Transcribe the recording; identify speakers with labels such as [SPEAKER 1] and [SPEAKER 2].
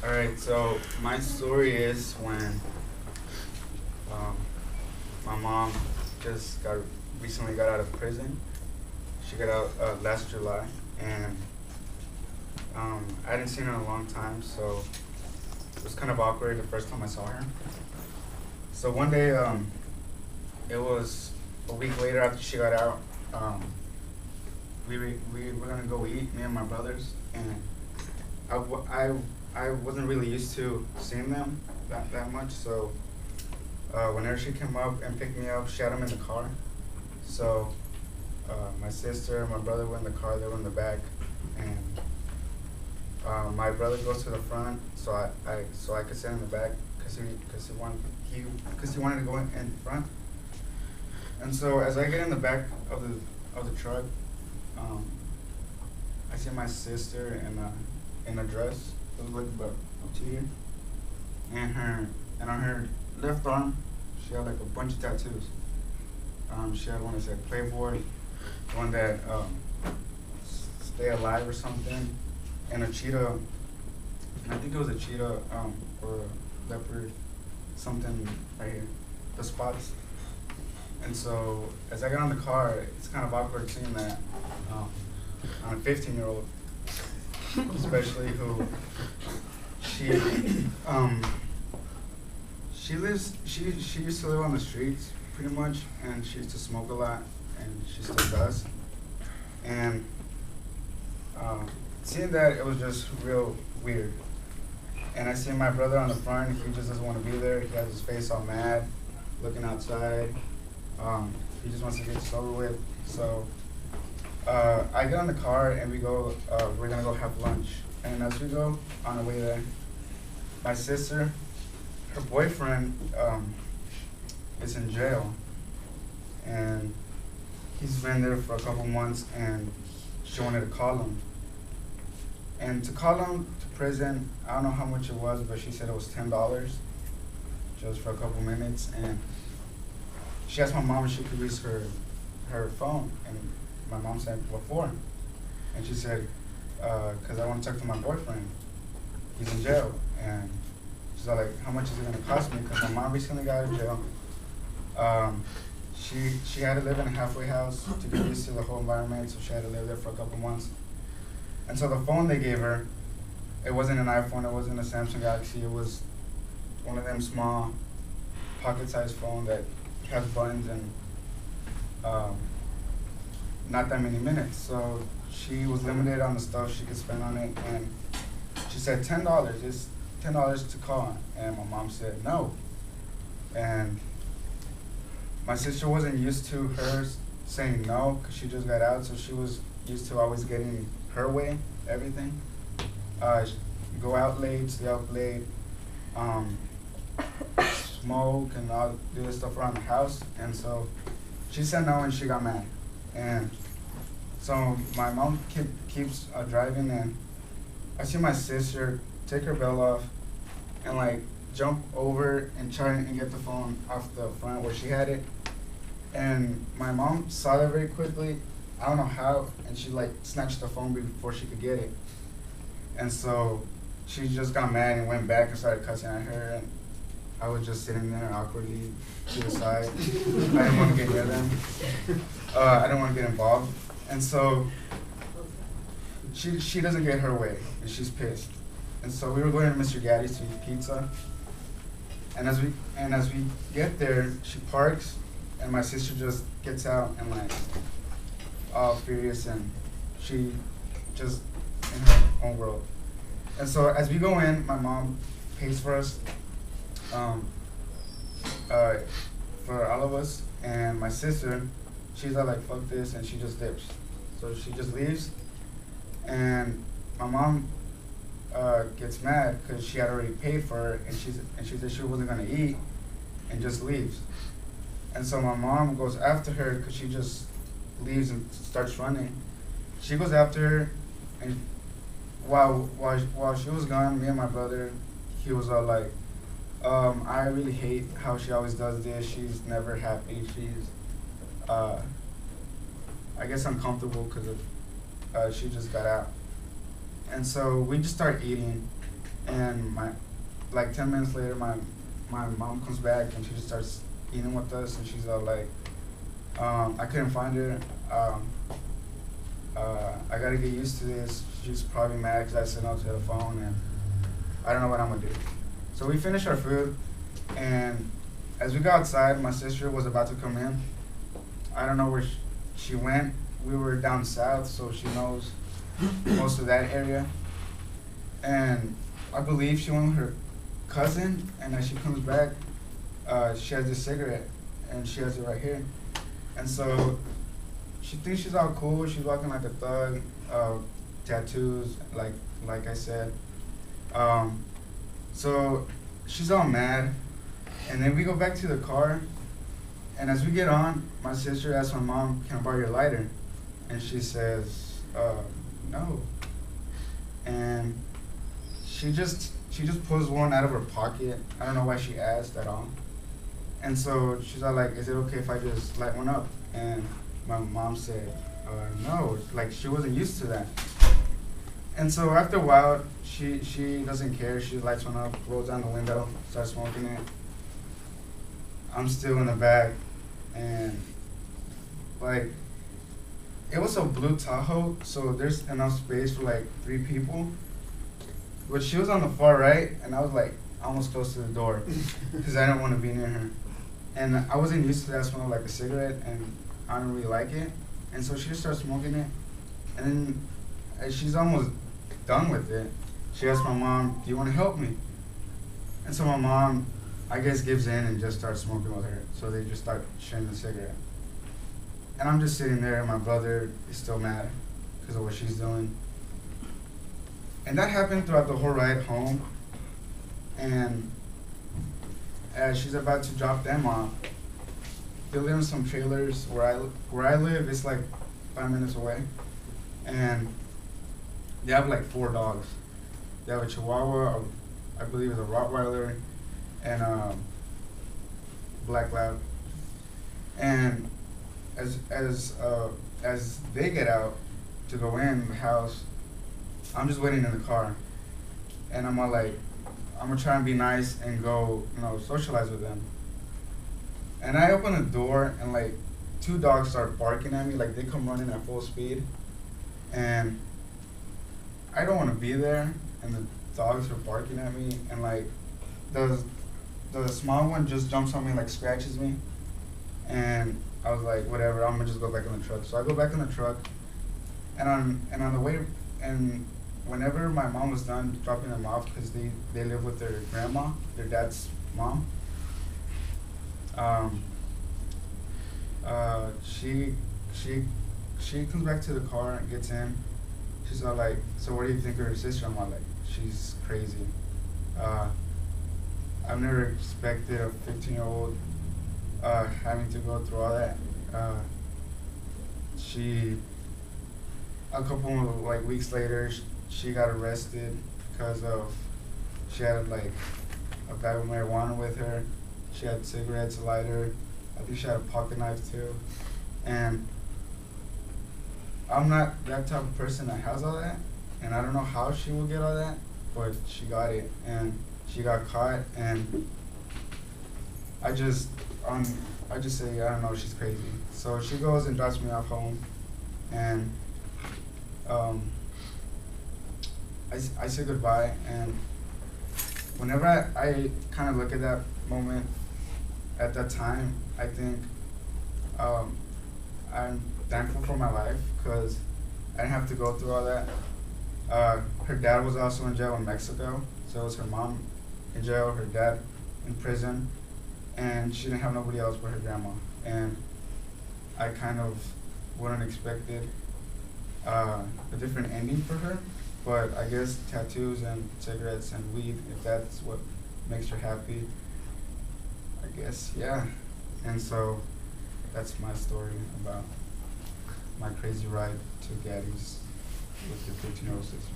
[SPEAKER 1] Alright, so my story is when um, my mom just recently got out of prison. She got out last July, and I hadn't seen her in a long time, so it was kind of awkward the first time I saw her. So one day, it was a week later after she got out. We were gonna go eat, me and my brothers, and I wasn't really used to seeing them that much, so whenever she came up and picked me up, she had them in the car. So my sister and my brother were in the car, they were in the back, and my brother goes to the front so I could sit in the back because he wanted to go in front. And so as I get in the back of the truck, I see my sister in a dress. It was like about up to here, and on her left arm, she had like a bunch of tattoos. She had one that said Playboy, one that Stay Alive or something, and a cheetah. And I think it was a cheetah or a leopard, something right here, the spots. And so as I got on the car, it's kind of awkward seeing that on a 15-year-old, especially who she used to live on the streets pretty much, and she used to smoke a lot, and she still does. And seeing that, it was just real weird. And I see my brother on the front, he just doesn't want to be there. He has his face all mad, looking outside. He just wants to get this over with. So I get on the car and we go, we're gonna go have lunch. And as we go on the way there, my sister, her boyfriend is in jail. And he's been there for a couple months, and she wanted to call him. And to call him to prison, I don't know how much it was, but she said it was $10 just for a couple minutes. And she asked my mom if she could use her phone, and my mom said, "What for?" And she said, "'Cause I want to talk to my boyfriend. He's in jail." And she's all like, "How much is it gonna cost me?" Because my mom recently got out of jail. She had to live in a halfway house to get used to the whole environment, so she had to live there for a couple months. And so the phone they gave her, it wasn't an iPhone, it wasn't a Samsung Galaxy, it was one of them small pocket-sized phone that has buttons and not that many minutes. So she was limited on the stuff she could spend on it, and she said $10, it's $10 to call. And my mom said no. And my sister wasn't used to her saying no, because she just got out, so she was used to always getting her way, everything. Go out late, stay up late, smoke, and all do this stuff around the house. And so she said no, and she got mad. And so my mom keeps driving, and I see my sister take her belt off and like jump over and try and get the phone off the front where she had it. And my mom saw that very quickly. I don't know how, and she like snatched the phone before she could get it. And so she just got mad and went back and started cussing at her, and I was just sitting there awkwardly to the side. I didn't want to get near them. I didn't want to get involved. And so she doesn't get her way, and she's pissed. And so we were going to Mr. Gaddy's to eat pizza. And as we get there, she parks, and my sister just gets out and like all furious, and she just in her own world. And so as we go in, my mom pays for us, for all of us, and my sister, she's all like, "Fuck this," and she just dips. So she just leaves, and my mom gets mad because she had already paid for her, and she said she wasn't gonna eat, and just leaves. And so my mom goes after her because she just leaves and starts running. She goes after her, and while she was gone, me and my brother, he was all like, "I really hate how she always does this. She's never happy. She's, I guess, uncomfortable because of she just got out. And so we just start eating, and like 10 minutes later, my mom comes back and she just starts eating with us, and she's all like, I couldn't find her. I gotta get used to this. She's probably mad because I said no to the phone, and I don't know what I'm gonna do. So we finished our food, and as we got outside, my sister was about to come in. I don't know where she went. We were down south, so she knows most of that area. And I believe she went with her cousin, and as she comes back, she has this cigarette, and she has it right here. And so she thinks she's all cool. She's walking like a thug, tattoos, like I said. So she's all mad, and then we go back to the car, and as we get on, my sister asks my mom, "Can I borrow your lighter?" And she says, "No." And she just pulls one out of her pocket. I don't know why she asked at all. And so she's all like, "Is it okay if I just light one up?" And my mom said, "No." Like, she wasn't used to that. And so after a while, she doesn't care. She lights one up, rolls down the window, starts smoking it. I'm still in the back, and like, it was a blue Tahoe, so there's enough space for like 3 people. But she was on the far right, and I was like almost close to the door because I didn't want to be near her. And I wasn't used to that smell of like a cigarette, and I don't really like it. And so she just starts smoking it, and then as she's almost done with it, she asked my mom, "Do you want to help me?" And so my mom, I guess, gives in and just starts smoking with her. So they just start sharing the cigarette. And I'm just sitting there, and my brother is still mad because of what she's doing. And that happened throughout the whole ride home. And as she's about to drop them off, they live in some trailers where I live. It's like 5 minutes away, and they have like 4 dogs. They have a Chihuahua, I believe it's a Rottweiler, and a Black Lab. And as they get out to go in the house, I'm just waiting in the car, and I'm all like, I'm gonna try and be nice and go, socialize with them. And I open the door, and like 2 dogs start barking at me, like they come running at full speed, and I don't want to be there, and the dogs are barking at me, and like the small one just jumps on me, like scratches me, and I was like, whatever, I'm gonna just go back in the truck. So I go back in the truck, and on the way, and whenever my mom was done dropping them off, because they live with their grandma, their dad's mom, she comes back to the car and gets in. She's all like, "So what do you think of her sister?" I'm all like, "She's crazy." I've never expected a 15-year-old having to go through all that. A couple of like weeks later, she got arrested because of she had like a bag of marijuana with her. She had cigarettes, a lighter. I think she had a pocket knife too. And I'm not that type of person that has all that, and I don't know how she will get all that, but she got it, and she got caught, and I just say, I don't know, she's crazy. So she goes and drops me off home, and I say goodbye, and whenever I kind of look at that moment, at that time, I think I'm thankful for my life because I didn't have to go through all that. Her dad was also in jail in Mexico, so it was her mom in jail, her dad in prison, and she didn't have nobody else but her grandma. And I kind of wouldn't expected a different ending for her, but I guess tattoos and cigarettes and weed, if that's what makes her happy, I guess, yeah. And so that's my story about my crazy ride to Gaddy's with the 15-year-old sister.